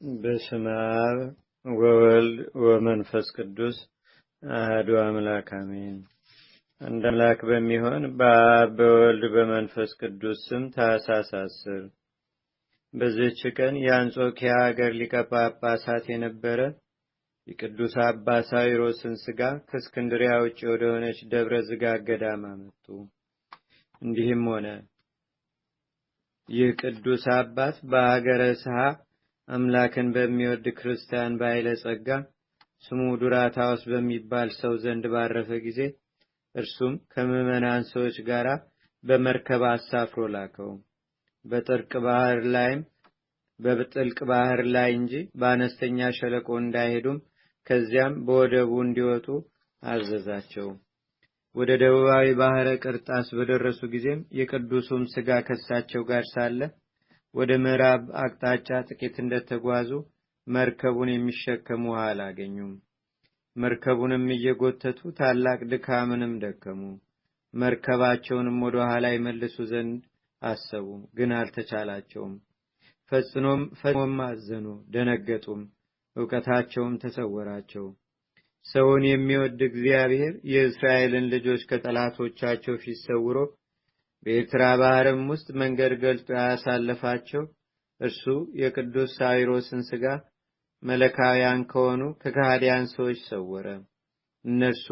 በስመ አብ ወወልድ ወመንፈስ ቅዱስ አሐዱ አምላክ አሜን። አንድ አምላክ በሚሆን በአብ በወልድ በመንፈስ ቅዱስ ስም ታኅሳስ 10 በዚህች ቀን የአንጾኪያ ሀገር ሊቀ ጳጳሳት የነበረ የቅዱስ አባ ሳዊሮስን ሥጋ ከእስክንድርያ ውጭ ወደሆነች ደብረ ዝጋግ ገዳም አመጡ። እንዲህም ሆነ፣ ይህ ቅዱስ አባት በሀገረ ስሃ አምላክን በሚወድ ክርስቲያን ባይለ ጸጋ ስሙ ዱራታውስ በሚባል ሰው ዘንድ ባረፈ ጊዜ እርሱም ከምዕመናን ሰዎች ጋር በመርከብ አሳፍሮ ላከው። በጥልቅ ባህር ላይ እንጂ በአነስተኛ ሸለቆ እንዳይሄዱም ከዚያም በወደቡ እንዲወጡ አዘዛቸው። ወደ ደቡባዊ ባህረ ቅርጣስ በደረሱ ጊዜም የቅዱሱም ሥጋ ከሳቸው ጋር ሳለ ወደ ምዕራብ አቅጣጫ ጥቂት እንደተጓዙ መርከቡን የሚሸከሙ ውሃ አላገኙም። መርከቡንም እየጎተቱ ታላቅ ድካምንም ደከሙ። መርከባቸውንም ወደ ኋላ ይመልሱ ዘንድ አሰቡ፣ ግን አልተቻላቸውም። ፈጽሞም አዘኑ፣ ደነገጡም፣ ዕውቀታቸውም ተሰወራቸው። ሰውን የሚወድ እግዚአብሔር የእስራኤልን ልጆች ከጠላቶቻቸው ፊት ሰውሮ በኤርትራ ባህርም ውስጥ መንገድ ገልጦ ያሳለፋቸው እርሱ የቅዱስ ሳዊሮስን ሥጋ መለካውያን ከሆኑ ከካህዲያን ሰዎች ሰወረ። እነርሱ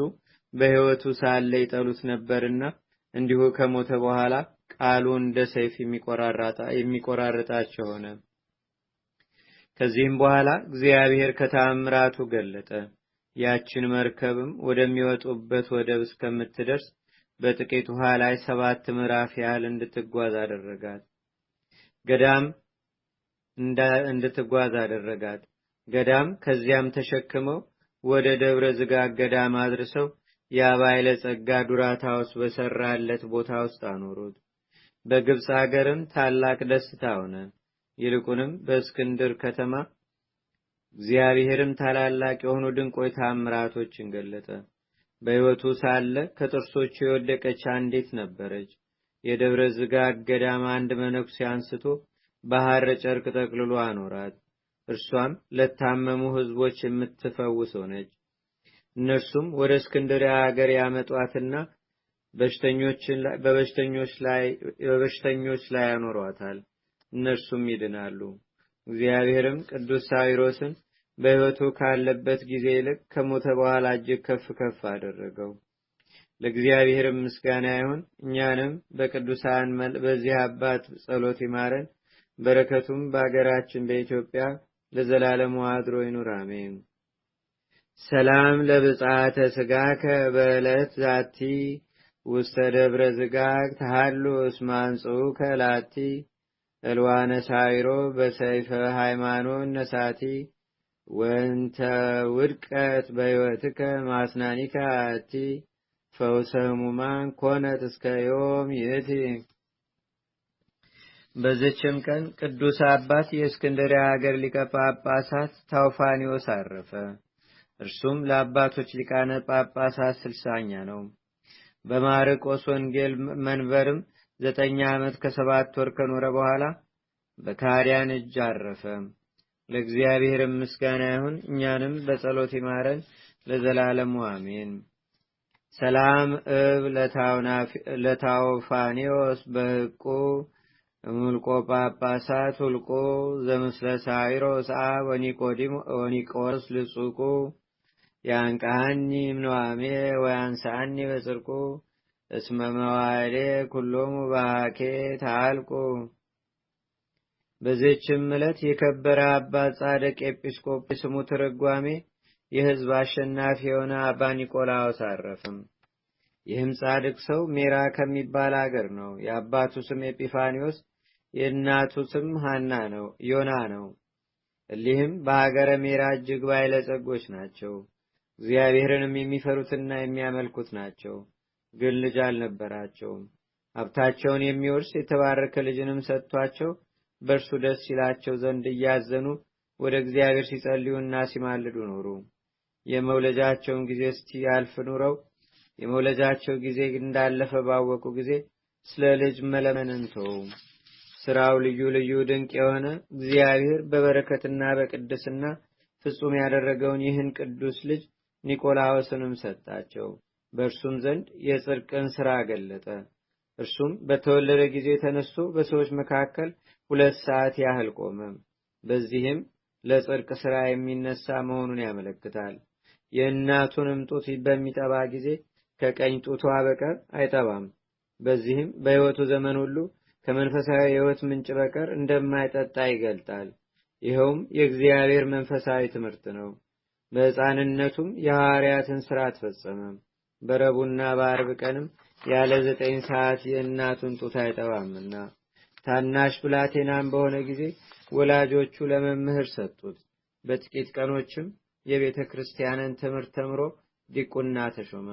በሕይወቱ ሳለ ይጠሉት ነበርና እንዲሁ ከሞተ በኋላ ቃሉ እንደ ሰይፍ የሚቆራርጣቸው ሆነ። ከዚህም በኋላ እግዚአብሔር ከተአምራቱ ገለጠ። ያችን መርከብም ወደሚወጡበት ወደብ እስከምትደርስ በጥቂት ውሃ ላይ 7 ምዕራፍ ያህል እንድትጓዝ አደረጋት። ገዳም ከዚያም ተሸክመው ወደ ደብረ ዝጋግ ገዳም አድርሰው የባይለ ጸጋ ዱራታውስ በሰራለት ቦታ ውስጥ አኖሩት። በግብፅ ሀገርም ታላቅ ደስታ ሆነ። ይልቁንም በእስክንድር ከተማ እግዚአብሔርም ታላላቅ የሆኑ ድንቆይ ተአምራቶችን ገለጠ። በሕይወቱ ሳለ ከጥርሶቹ የወደቀች አንዲት ነበረች። የደብረ ዝጋግ ገዳም አንድ መነኩሴ አንስቶ በሐር ጨርቅ ጠቅልሎ አኖራት። እርሷም ለታመሙ ሕዝቦች የምትፈውስ ሆነች። እነርሱም ወደ እስክንድርያ ሀገር ያመጧትና በበሽተኞች ላይ ያኖሯታል። እነርሱም ይድናሉ። እግዚአብሔርም ቅዱስ ሳዊሮስን በሕይወቱ ካለበት ጊዜ ይልቅ ከሞተ በኋላ እጅግ ከፍ ከፍ አደረገው። ለእግዚአብሔርም ምስጋና ይሁን። እኛንም በቅዱሳን በዚህ አባት ጸሎት ይማረን። በረከቱም በአገራችን በኢትዮጵያ ለዘላለሙ አድሮ ይኑር፣ አሜን። ሰላም ለብጻተ ሥጋከ በዕለት ዛቲ ውስተ ደብረ ዝጋግ ተሃሉ እስማንጽኡ ከላቲ እልዋነ ሳዊሮ በሰይፈ ሃይማኖት ነሳቲ ወንተ ውድቀት በሕይወትከ ማስናኒከ አቲ ፈውሰ ሕሙማን ኮነት እስከ ዮም ይእቲ። በዚችም ቀን ቅዱስ አባት የእስክንድርያ ሀገር ሊቀ ጳጳሳት ታውፋኒዎስ አረፈ። እርሱም ለአባቶች ሊቃነ ጳጳሳት 60ኛ ነው። በማርቆስ ወንጌል መንበርም 9 ዓመት ከ7 ወር ከኖረ በኋላ በካህዲያን እጅ አረፈ። ለእግዚአብሔርም ምስጋና ይሁን። እኛንም በጸሎት ይማረን ለዘላለሙ አሜን። ሰላም ለታውፋኒዎስ በሕቁ እምልቆ ጳጳሳት ሁልቆ ዘምስለ ሳዊሮስ አብ ወኒቆስ ልጹቁ ያንቃሃኒ እምነዋሜ ወያንሳኒ በጽርቁ እስመ መዋዕሌ ኩሎሙ ባኬ ታልቁ። በዚህችም ዕለት የከበረ አባት ጻድቅ ኤጲስቆጶስ ስሙ ትርጓሜ የሕዝብ አሸናፊ የሆነ አባ ኒቆላዎስ አረፈም። ይህም ጻድቅ ሰው ሜራ ከሚባል አገር ነው። የአባቱ ስም ኤጲፋኒዎስ የእናቱ ስም ዮና ነው። እሊህም በሀገረ ሜራ እጅግ ባለጸጎች ናቸው። እግዚአብሔርንም የሚፈሩትና የሚያመልኩት ናቸው። ግን ልጅ አልነበራቸውም። ሀብታቸውን የሚወርስ የተባረከ ልጅንም ሰጥቷቸው በእርሱ ደስ ይላቸው ዘንድ እያዘኑ ወደ እግዚአብሔር ሲጸልዩና ሲማልዱ ኖሩ። የመውለጃቸውን ጊዜ እስኪያልፍ ኑረው የመውለጃቸው ጊዜ እንዳለፈ ባወቁ ጊዜ ስለ ልጅ መለመንን ተዉ። ስራው ልዩ ልዩ ድንቅ የሆነ እግዚአብሔር በበረከትና በቅድስና ፍጹም ያደረገውን ይህን ቅዱስ ልጅ ኒቆላዎስንም ሰጣቸው። በእርሱም ዘንድ የጽድቅን ሥራ ገለጠ። እርሱም በተወለደ ጊዜ ተነስቶ በሰዎች መካከል 2 ሰዓት ያህል ቆመ። በዚህም ለጽድቅ ሥራ የሚነሳ መሆኑን ያመለክታል። የእናቱንም ጡት በሚጠባ ጊዜ ከቀኝ ጡቷ በቀር አይጠባም። በዚህም በሕይወቱ ዘመን ሁሉ ከመንፈሳዊ ሕይወት ምንጭ በቀር እንደማይጠጣ ይገልጣል። ይኸውም የእግዚአብሔር መንፈሳዊ ትምህርት ነው። በሕፃንነቱም የሐዋርያትን ሥራ ፈጸመ። በረቡዕና በዓርብ ቀንም ያለ 9 ሰዓት የእናቱን ጡት አይጠባምና። ታናሽ ብላቴናም በሆነ ጊዜ ወላጆቹ ለመምህር ሰጡት። በጥቂት ቀኖችም የቤተ ክርስቲያንን ትምህርት ተምሮ ዲቁና ተሾመ።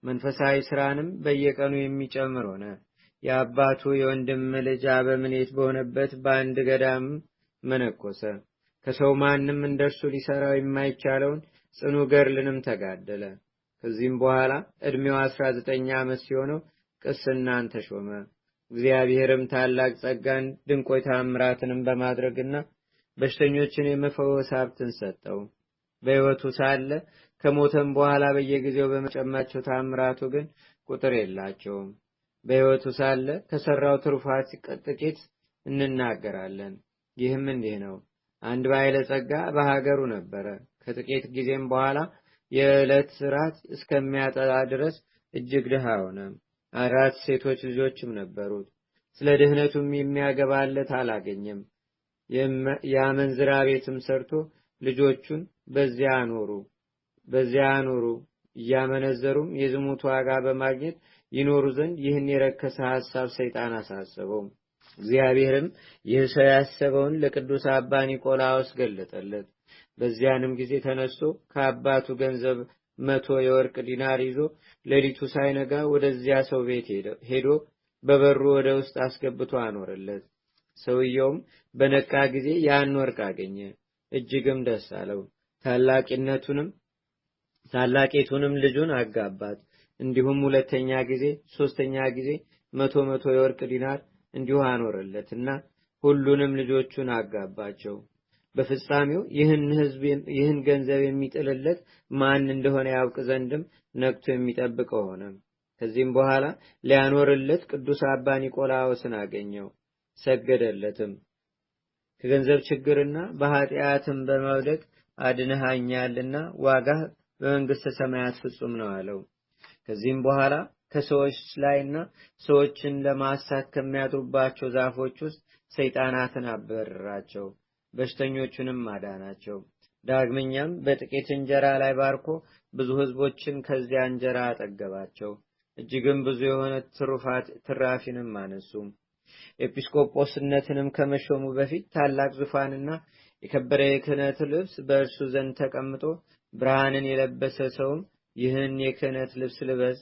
መንፈሳዊ ሥራንም በየቀኑ የሚጨምር ሆነ። የአባቱ የወንድም ልጅ አበምኔት በሆነበት በአንድ ገዳም መነኮሰ። ከሰው ማንም እንደርሱ ሊሰራው የማይቻለውን ጽኑ ገድልንም ተጋደለ። ከዚህም በኋላ ዕድሜው 19 ዓመት ሲሆነው ቅስናን ተሾመ። እግዚአብሔርም ታላቅ ጸጋን ድንቆይ ተአምራትንም በማድረግና በሽተኞችን የመፈወስ ሀብትን ሰጠው። በሕይወቱ ሳለ ከሞተም በኋላ በየጊዜው በመጨመራቸው ተአምራቱ ግን ቁጥር የላቸውም። በሕይወቱ ሳለ ከሠራው ትሩፋት ጥቂት እንናገራለን። ይህም እንዲህ ነው። አንድ ባለጸጋ በሀገሩ ነበረ። ከጥቂት ጊዜም በኋላ የዕለት ራት እስከሚያጠላ ድረስ እጅግ ድሃ ሆነ። 4 ሴቶች ልጆችም ነበሩት። ስለ ድህነቱም የሚያገባለት አላገኘም። የአመንዝራ ቤትም ሰርቶ ልጆቹን በዚያ አኖሩ። እያመነዘሩም የዝሙት ዋጋ በማግኘት ይኖሩ ዘንድ ይህን የረከሰ ሐሳብ ሰይጣን አሳሰበው። እግዚአብሔርም ይህ ሰው ያሰበውን ለቅዱስ አባ ኒቆላዎስ ገለጠለት። በዚያንም ጊዜ ተነስቶ ከአባቱ ገንዘብ 100 የወርቅ ዲናር ይዞ ሌሊቱ ሳይነጋ ወደዚያ ሰው ቤት ሄዶ በበሩ ወደ ውስጥ አስገብቶ አኖረለት። ሰውየውም በነቃ ጊዜ ያን ወርቅ አገኘ። እጅግም ደስ አለው። ታላቂቱንም ልጁን አጋባት። እንዲሁም 2ኛ ጊዜ 3ኛ ጊዜ 100 የወርቅ ዲናር እንዲሁ አኖረለትና ሁሉንም ልጆቹን አጋባቸው። በፍጻሜው ይህን ገንዘብ የሚጥልለት ማን እንደሆነ ያውቅ ዘንድም ነቅቶ የሚጠብቀው ሆነ። ከዚህም በኋላ ሊያኖርለት ቅዱስ አባ ኒቆላዎስን አገኘው፣ ሰገደለትም። ከገንዘብ ችግርና በኃጢአትም በመውደቅ አድነሃኛልና ዋጋህ በመንግሥተ ሰማያት ፍጹም ነው አለው። ከዚህም በኋላ ከሰዎች ላይና ሰዎችን ለማሳት ከሚያድሩባቸው ዛፎች ውስጥ ሰይጣናትን አበረራቸው፣ በሽተኞቹንም አዳናቸው። ዳግመኛም በጥቂት እንጀራ ላይ ባርኮ ብዙ ሕዝቦችን ከዚያ እንጀራ አጠገባቸው። እጅግም ብዙ የሆነ ትራፊንም አነሱ። ኤጲስቆጶስነትንም ከመሾሙ በፊት ታላቅ ዙፋንና የከበረ የክህነት ልብስ በእርሱ ዘንድ ተቀምጦ ብርሃንን የለበሰ ሰውም ይህን የክህነት ልብስ ልበስ፣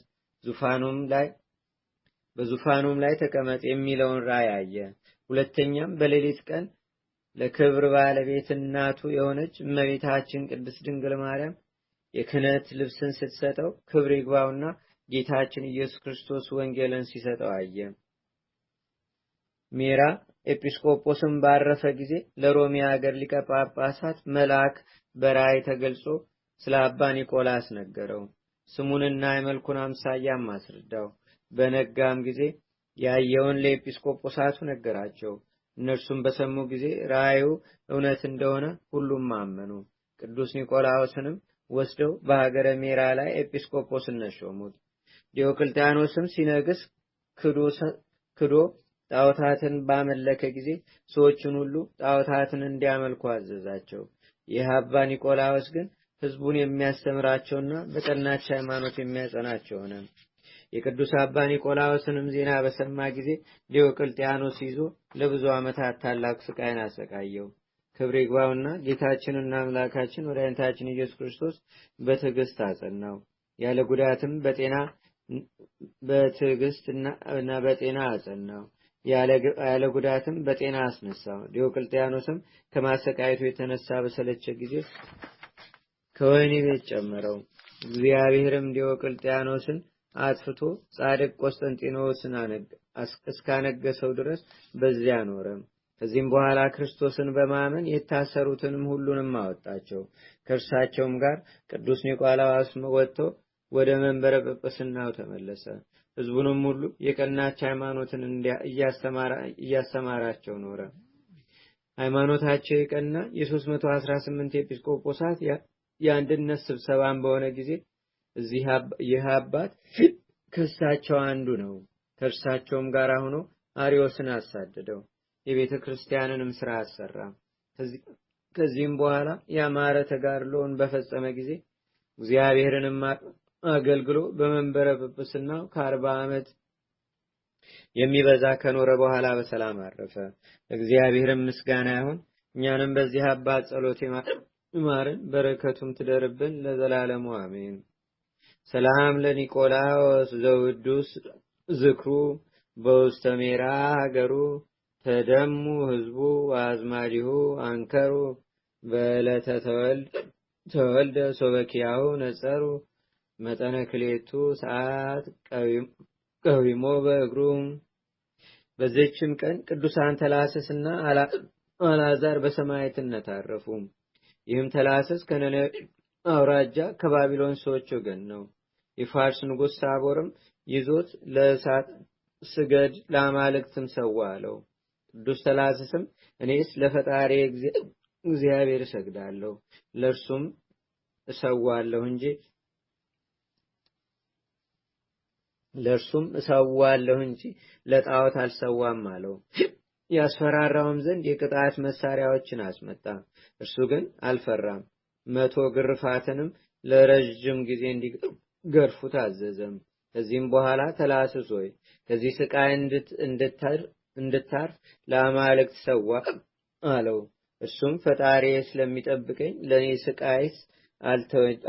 በዙፋኑም ላይ ተቀመጥ የሚለውን ራእይ አየ። ሁለተኛም በሌሊት ቀን ለክብር ባለቤት እናቱ የሆነች እመቤታችን ቅድስት ድንግል ማርያም የክህነት ልብስን ስትሰጠው ክብር ይግባውና ጌታችን ኢየሱስ ክርስቶስ ወንጌልን ሲሰጠው አየ። ሜራ ኤጲስቆጶስም ባረፈ ጊዜ ለሮሚ ሀገር ሊቀ ጳጳሳት መልአክ በራእይ ተገልጾ ስለ አባ ኒቆላስ ነገረው። ስሙንና የመልኩን አምሳያም አስረዳው። በነጋም ጊዜ ያየውን ለኤጲስቆጶሳቱ ነገራቸው። እነርሱም በሰሙ ጊዜ ራእዩ እውነት እንደሆነ ሁሉም አመኑ። ቅዱስ ኒቆላዎስንም ወስደው በሀገረ ሜራ ላይ ኤጲስቆጶስነት ሾሙት። ዲዮቅልጥያኖስም ሲነግስ ክዶ ጣዖታትን ባመለከ ጊዜ ሰዎችን ሁሉ ጣዖታትን እንዲያመልኩ አዘዛቸው። ይህ አባ ኒቆላዎስ ግን ሕዝቡን የሚያስተምራቸውና በቀናች ሃይማኖት የሚያጸናቸው ሆነ። የቅዱስ አባ ኒቆላዎስንም ዜና በሰማ ጊዜ ዲዮቅልጥያኖስ ይዞ ለብዙ ዓመታት ታላቅ ስቃይን አሰቃየው። ክብር ይግባውና ጌታችንና አምላካችን መድኃኒታችን ኢየሱስ ክርስቶስ በትዕግስት አጸናው። ያለ ጉዳትም በጤና አጸናው። ያለ ጉዳትም በጤና አስነሳው። ዲዮቅልጥያኖስም ከማሰቃየቱ የተነሳ በሰለቸ ጊዜ ከወህኒ ቤት ጨመረው። እግዚአብሔርም ዲዮቅልጥያኖስን አጥፍቶ ጻድቅ ቆስጠንጢኖስን እስካነገሰው ድረስ በዚያ ኖረ። ከዚህም በኋላ ክርስቶስን በማመን የታሰሩትንም ሁሉንም አወጣቸው። ከእርሳቸውም ጋር ቅዱስ ኒቆላዎስ ወጥቶ ወደ መንበረ ጵጵስናው ተመለሰ። ሕዝቡንም ሁሉ የቀናች ሃይማኖትን እያስተማራቸው ኖረ። ሃይማኖታቸው የቀና የ318 ኤጲስቆጶሳት የአንድነት ስብሰባን በሆነ ጊዜ ይህ አባት ከእርሳቸው አንዱ ነው። ከእርሳቸውም ጋር ሆኖ አርዮስን አሳደደው፣ የቤተ ክርስቲያንንም ሥራ አሰራ። ከዚህም በኋላ ያማረ ተጋድሎውን በፈጸመ ጊዜ እግዚአብሔርንም አገልግሎ በመንበረ ጵጵስናው ከ40 ዓመት የሚበዛ ከኖረ በኋላ በሰላም አረፈ። እግዚአብሔርም ምስጋና ይሁን። እኛንም በዚህ አባት ጸሎት ይማረን፣ በረከቱም ትደርብን ለዘላለሙ አሜን። ሰላም ለኒቆላዎስ ዘውዱስ ዝክሩ በውስተ ሜራ ሀገሩ ተደሙ ህዝቡ አዝማዲሁ አንከሩ በዕለተ ተወልደ ሶበኪያሁ ነጸሩ መጠነ ክሌቱ ሰዓት ቀዊሞ በእግሩ። በዚህችም ቀን ቅዱሳን ተላሰስና አልዓዛር በሰማዕትነት አረፉ። ይህም ተላሰስ ከነነዌ አውራጃ ከባቢሎን ሰዎች ወገን ነው። የፋርስ ንጉሥ ሳቦርም ይዞት ለእሳት ስገድ ለአማልክትም ሰዋ አለው። ቅዱስ ተላሰስም እኔስ ለፈጣሪ እግዚአብሔር እሰግዳለሁ፣ ለእርሱም እሰዋለሁ እንጂ ለጣዖት አልሰዋም አለው። ያስፈራራውም ዘንድ የቅጣት መሳሪያዎችን አስመጣ። እርሱ ግን አልፈራም። 100 ግርፋትንም ለረጅም ጊዜ እንዲገርፉት አዘዘም። ከዚህም በኋላ ተላስስ ሆይ ከዚህ ስቃይ እንድታርፍ ለአማልክት ሰዋ አለው። እርሱም ፈጣሪ ስለሚጠብቀኝ ለእኔ ስቃይስ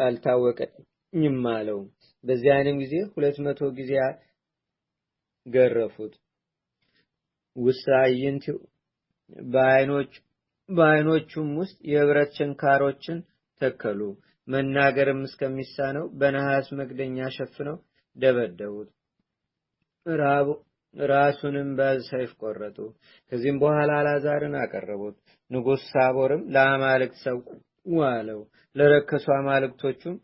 አልታወቀኝም አለው። በዚያንም ጊዜ 200 ጊዜ ገረፉት። ውስጥ አይንት በዓይኖቹም ውስጥ የብረት ችንካሮችን ተከሉ። መናገርም እስከሚሳነው በነሐስ መክደኛ ሸፍነው ደበደቡት። ራሱንም በሰይፍ ቆረጡ። ከዚህም በኋላ አልዓዛርን አቀረቡት። ንጉሥ ሳቦርም ለአማልክት ሰዋ አለው። ለረከሱ አማልክቶቹም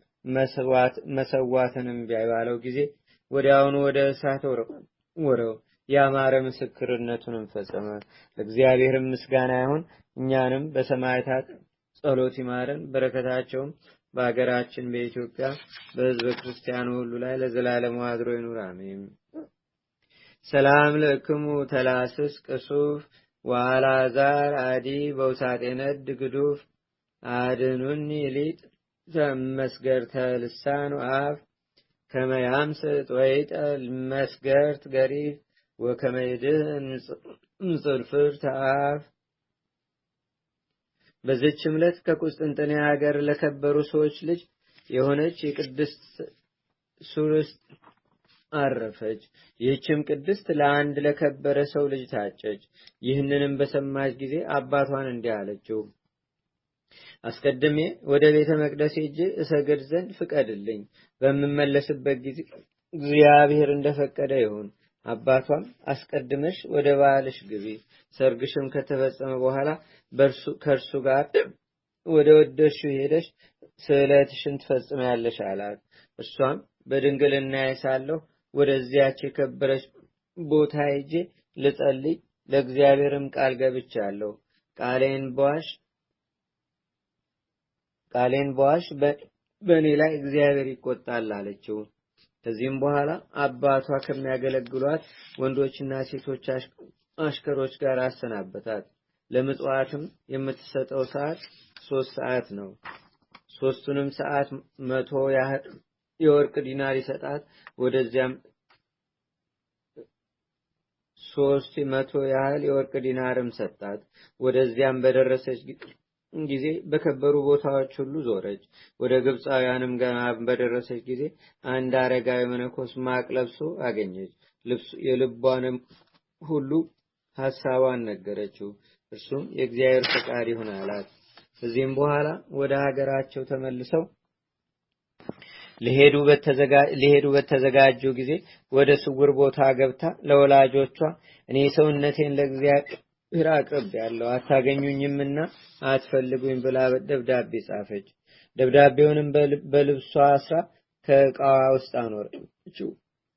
መሰዋትን እምቢ ባለው ጊዜ ወዲያውኑ ወደ እሳት ወረው። ያማረ ምስክርነቱንም ፈጸመ። ለእግዚአብሔርም ምስጋና ይሁን። እኛንም በሰማዕታት ጸሎት ይማረን፣ በረከታቸውም በአገራችን በኢትዮጵያ በሕዝበ ክርስቲያኑ ሁሉ ላይ ለዘላለሙ አድሮ ይኑር አሜን። ሰላም ለክሙ ተላስስ ቅሱፍ ወአልዓዛር አዲ በውሳጤ ነድ ግዱፍ አድኑኒ ሊጥ መስገርተ ልሳኑ አፍ ከመያምስጥ ወይጠል መስገርት ገሪፍ ወከመይድህን ምጽልፍር ተአፍ። በዚህችም ዕለት ከቁስጥንጥንያ ሀገር ለከበሩ ሰዎች ልጅ የሆነች የቅድስት ሱርስት አረፈች። ይህችም ቅድስት ለአንድ ለከበረ ሰው ልጅ ታጨች። ይህንንም በሰማች ጊዜ አባቷን እንዲህ አለችው፣ አስቀድሜ ወደ ቤተ መቅደስ ሄጄ እሰግድ ዘንድ ፍቀድልኝ። በምመለስበት ጊዜ እግዚአብሔር እንደፈቀደ ይሁን። አባቷም አስቀድመሽ ወደ ባልሽ ግቢ፣ ሰርግሽም ከተፈጸመ በኋላ ከእርሱ ጋር ወደ ወደድሽው ሄደሽ ስዕለትሽን ትፈጽሚያለሽ አላት። እርሷም በድንግልና ሳለሁ ወደዚያች የከበረች ቦታ ሄጄ ልጸልይ ለእግዚአብሔርም ቃል ገብቻለሁ። ቃሌን በዋሽ በእኔ ላይ እግዚአብሔር ይቆጣል አለችው። ከዚህም በኋላ አባቷ ከሚያገለግሏት ወንዶችና ሴቶች አሽከሮች ጋር አሰናበታት። ለምጽዋትም የምትሰጠው ሰዓት 3 ሰዓት ነው። 3ቱንም ሰዓት 100 ያህል የወርቅ ዲናር ይሰጣት። ወደዚያም 300 ያህል የወርቅ ዲናርም ሰጣት። ወደዚያም በደረሰች ጊዜ በከበሩ ቦታዎች ሁሉ ዞረች። ወደ ግብፃውያንም ገና በደረሰች ጊዜ አንድ አረጋዊ መነኮስ ማቅ ለብሶ አገኘች። የልቧንም ሁሉ ሐሳቧን ነገረችው። እርሱም የእግዚአብሔር ፈቃድ ይሁን አላት። ከዚህም በኋላ ወደ ሀገራቸው ተመልሰው ሊሄዱ በተዘጋጁ ጊዜ ወደ ስውር ቦታ ገብታ ለወላጆቿ እኔ ሰውነቴን ለእግዚአብሔር አቅርቤአለሁ አታገኙኝምና አትፈልጉኝ ብላ ደብዳቤ ጻፈች። ደብዳቤውንም በልብሷ አስራ ከዕቃዋ ውስጥ አኖረችው።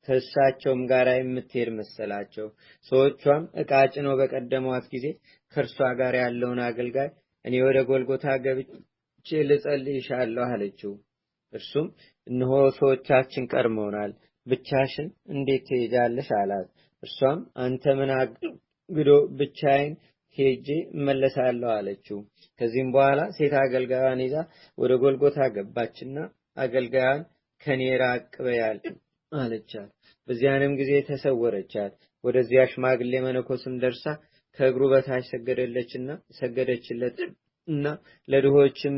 ከእሳቸውም ጋር የምትሄድ መሰላቸው። ሰዎቿም ዕቃ ጭነው በቀደሟት ጊዜ ከእርሷ ጋር ያለውን አገልጋይ እኔ ወደ ጎልጎታ ገብቼ ልጸልይሻለሁ አለችው። እርሱም እነሆ ሰዎቻችን ቀድመውናል፣ ብቻሽን እንዴት ትሄጃለሽ አላት። እርሷም አንተ ምን አግዶ ብቻዬን ሄጄ እመለሳለሁ አለችው። ከዚህም በኋላ ሴት አገልጋዩን ይዛ ወደ ጎልጎታ ገባችና አገልጋዩን ከኔ ራቅ በይ አለቻት። በዚያንም ጊዜ ተሰወረቻት። ወደዚያ ሽማግሌ መነኮስም ደርሳ ከእግሩ በታች ሰገደችለት እና ለድሆችም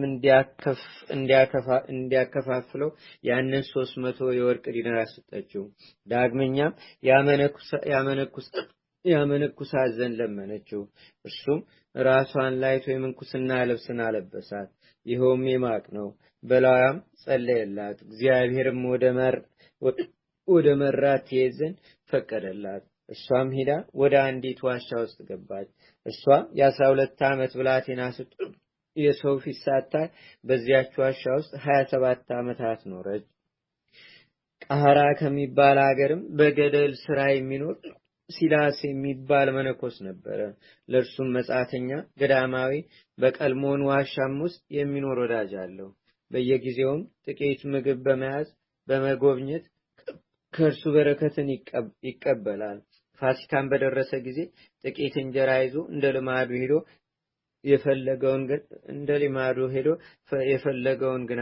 እንዲያከፋፍለው ያንን 300 የወርቅ ዲናር ሰጠችው። ዳግመኛም ያመነኩሳት ዘንድ ለመነችው። እርሱም ራሷን ላይቶ የምንኩስና ልብስን አለበሳት፣ ይኸውም የማቅ ነው። በላዋም ጸለየላት። እግዚአብሔርም ወደ መራት ትሄድ ዘንድ ፈቀደላት። እርሷም ሄዳ ወደ አንዲት ዋሻ ውስጥ ገባች። እርሷ የ12 ዓመት ብላቴና ስትሆን የሰው ፊት ሳታይ በዚያች ዋሻ ውስጥ 27 ዓመታት ኖረች። ቃህራ ከሚባል ሀገርም በገደል ስራ የሚኖር ሲላስ የሚባል መነኮስ ነበረ። ለእርሱም መጻተኛ ገዳማዊ በቀልሞን ዋሻም ውስጥ የሚኖር ወዳጅ አለው። በየጊዜውም ጥቂት ምግብ በመያዝ በመጎብኘት ከእርሱ በረከትን ይቀበላል። ፋሲካን በደረሰ ጊዜ ጥቂት እንጀራ ይዞ እንደ ልማዱ የፈለገውን ግን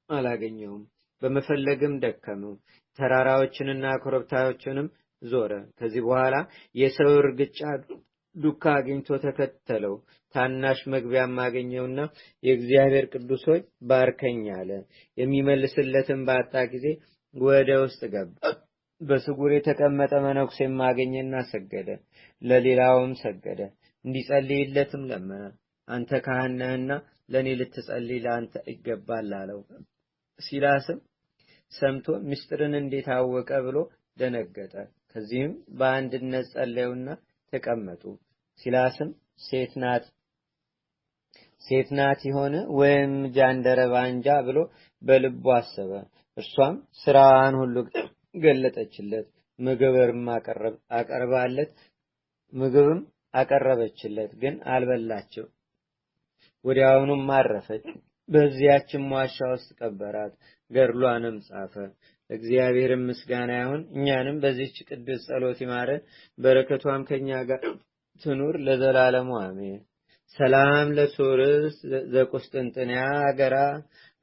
አላገኘውም። በመፈለግም ደከመው። ተራራዎችንና ኮረብታዎችንም ዞረ። ከዚህ በኋላ የሰው እርግጫ ዱካ አግኝቶ ተከተለው። ታናሽ መግቢያም አገኘውና የእግዚአብሔር ቅዱስ ሆይ ባርከኝ አለ። የሚመልስለትን ባጣ ጊዜ ወደ ውስጥ ገባ። በስጉር የተቀመጠ መነኩሴም አገኘና ሰገደ። ለሌላውም ሰገደ። እንዲጸልይለትም ለመነ። አንተ ካህን ነህና ለእኔ ልትጸልይ ለአንተ ይገባል አለው። ሲላስም ሰምቶ ምስጢርን እንዴት አወቀ ብሎ ደነገጠ። ከዚህም በአንድነት ጸለዩና ተቀመጡ። ሲላስም ሴት ናት ይሆን ወይም ጃንደረባ እንጃ ብሎ በልቡ አሰበ። እርሷም ስራዋን ሁሉ ገለጠችለት። ምግብም አቀረበችለት፣ ግን አልበላቸው። ወዲያውኑም አረፈች። በዚያችም ዋሻ ውስጥ ቀበራት። ገድሏንም ጻፈ። እግዚአብሔርም ምስጋና ይሁን። እኛንም በዚህች ቅዱስ ጸሎት ይማረን፣ በረከቷም ከኛ ጋር ትኑር ለዘላለሙ አሜን። ሰላም ለሶርስ ዘቁስጥንጥንያ አገራ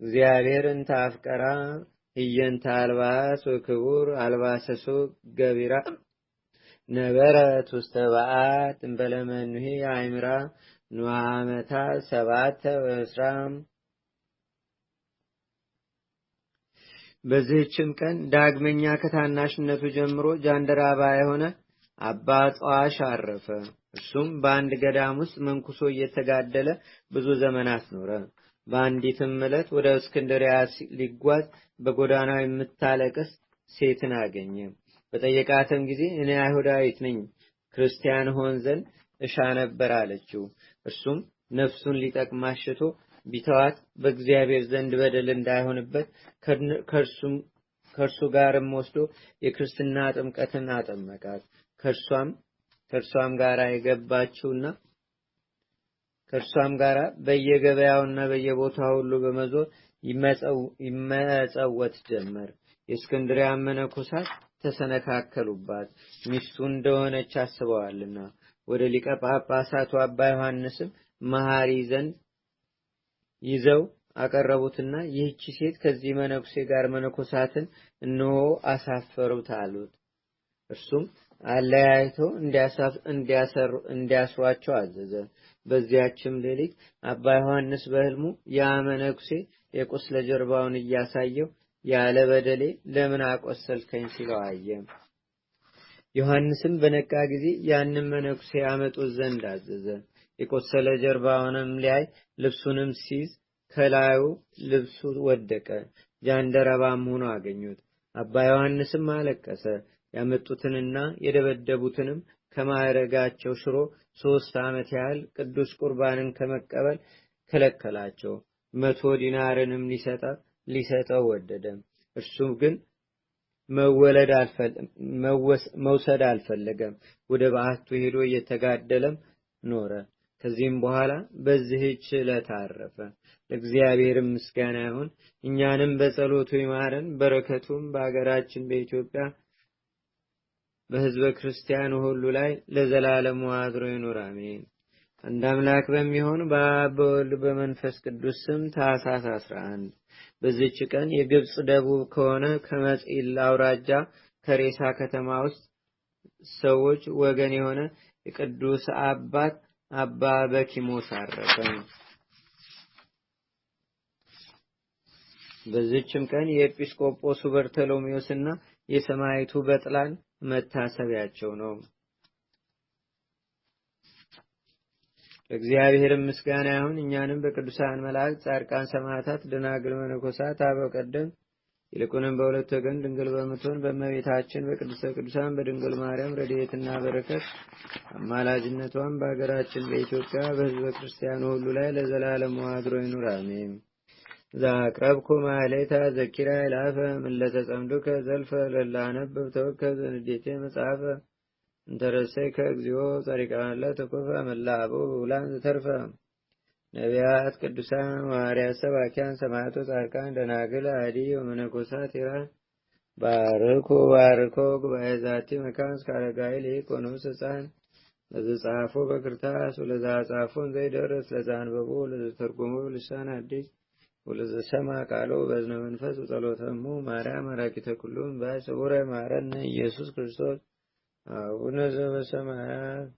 እግዚአብሔር እንተ አፍቀራ እየንተ አልባስ ወክቡር አልባሰሶ ገቢራ ነበረት ውስተ በዓት እንበለመኑሄ አይምራ ኑዓመታ 7 ወስራም። በዚህችም ቀን ዳግመኛ ከታናሽነቱ ጀምሮ ጃንደረባ የሆነ አባ ጧሽ አረፈ። እርሱም በአንድ ገዳም ውስጥ መንኩሶ እየተጋደለ ብዙ ዘመናት ኖረ። በአንዲትም ዕለት ወደ እስክንድርያ ሊጓዝ በጎዳናው የምታለቅስ ሴትን አገኘ። በጠየቃትም ጊዜ እኔ አይሁዳዊት ነኝ፣ ክርስቲያን ሆን ዘንድ እሻ ነበር አለችው። እርሱም ነፍሱን ሊጠቅማት ሽቶ ቢተዋት በእግዚአብሔር ዘንድ በደል እንዳይሆንበት ከእርሱ ጋርም ወስዶ የክርስትና ጥምቀትን አጠመቃት። ከእርሷም ጋር የገባችውና ከእርሷም ጋር በየገበያውና በየቦታው ሁሉ በመዞር ይመጸወት ጀመር። የእስክንድርያ መነኮሳት ተሰነካከሉባት፣ ሚስቱ እንደሆነች አስበዋልና። ወደ ሊቀ ጳጳሳቱ አባ ዮሐንስም መሐሪ ዘንድ ይዘው አቀረቡትና ይህች ሴት ከዚህ መነኩሴ ጋር መነኮሳትን እነሆ አሳፈሩት አሉት። እርሱም አለያይቶ እንዲያስሯቸው አዘዘ። በዚያችም ሌሊት አባ ዮሐንስ በሕልሙ ያ መነኩሴ የቁስለ ጀርባውን እያሳየው ያለ በደሌ ለምን አቆሰልከኝ ሲለው አየ። ዮሐንስም በነቃ ጊዜ ያንን መነኩሴ ያመጡት ዘንድ አዘዘ። የቆሰለ ጀርባውንም ሊያይ ልብሱንም ሲይዝ ከላዩ ልብሱ ወደቀ። ጃንደረባም ሆኖ አገኙት። አባ ዮሐንስም አለቀሰ። ያመጡትንና የደበደቡትንም ከማዕረጋቸው ሽሮ 3 ዓመት ያህል ቅዱስ ቁርባንን ከመቀበል ከለከላቸው። 100 ዲናርንም ሊሰጠው ወደደ። እርሱ ግን መውሰድ አልፈለገም። ወደ በዓቱ ሄዶ እየተጋደለም ኖረ። ከዚህም በኋላ በዚህች ዕለት አረፈ። ለእግዚአብሔር ምስጋና ይሁን። እኛንም በጸሎቱ ይማረን። በረከቱም በአገራችን በኢትዮጵያ በሕዝበ ክርስቲያኑ ሁሉ ላይ ለዘላለሙ አድሮ ይኑር፣ አሜን። አንድ አምላክ በሚሆን በአብ በወልድ በመንፈስ ቅዱስ ስም ታኅሳስ 11 በዚህች ቀን የግብፅ ደቡብ ከሆነ ከመጽኢል አውራጃ ከሬሳ ከተማ ውስጥ ሰዎች ወገን የሆነ የቅዱስ አባት አባ በኪሞስ አረፈ። በዚህችም ቀን የኤጲስቆጶሱ በርተሎሜዎስና የሰማዕቱ በጥላን መታሰቢያቸው ነው። ለእግዚአብሔር ምስጋና ይሁን። እኛንም በቅዱሳን መላእክት፣ ጻድቃን፣ ሰማዕታት፣ ደናግል፣ መነኮሳት፣ አበው ቀደም ይልቁንም በሁለት ወገን ድንግል በምትሆን በእመቤታችን በቅድስተ ቅዱሳን በድንግል ማርያም ረድኤትና በረከት አማላጅነቷን በአገራችን በኢትዮጵያ በሕዝበ ክርስቲያኑ ሁሉ ላይ ለዘላለሙ አድሮ ይኑር፣ አሜን። ዛቅረብኩ ማሕሌተ ዘኪራ ይላፈ እምለተጸምዱከ ዘልፈ ለላነብብ ተወከብ ዘንዴቴ መጽሐፈ እንተረሰይከ እግዚኦ ጸሪቃለ ተኮፈ መላቡ ብውላን ዘተርፈ ነቢያት፣ ቅዱሳን፣ ሐዋርያት፣ ሰባኪያን፣ ሰማዕቶ፣ ጻድቃን፣ ደናግል፣ አዲ ወመነኮሳት ኢራን ባርኩ ባርኮ ጉባኤ ዛቲ መካን እስከ አረጋዊ ሊቆኖስ ሕፃን ለዘጻፎ በክርታስ ወለዘጻፎን ዘይደርስ ለዘአንበቦ ለዘተርጎሞ ልሳን አዲስ ወለዘሰማ ቃሎ በዝነ መንፈስ ጸሎተሙ ማርያም አራቂተ ኩሉም ባይ ሰቡረ ማረነ ኢየሱስ ክርስቶስ አቡነ ዘበሰማያት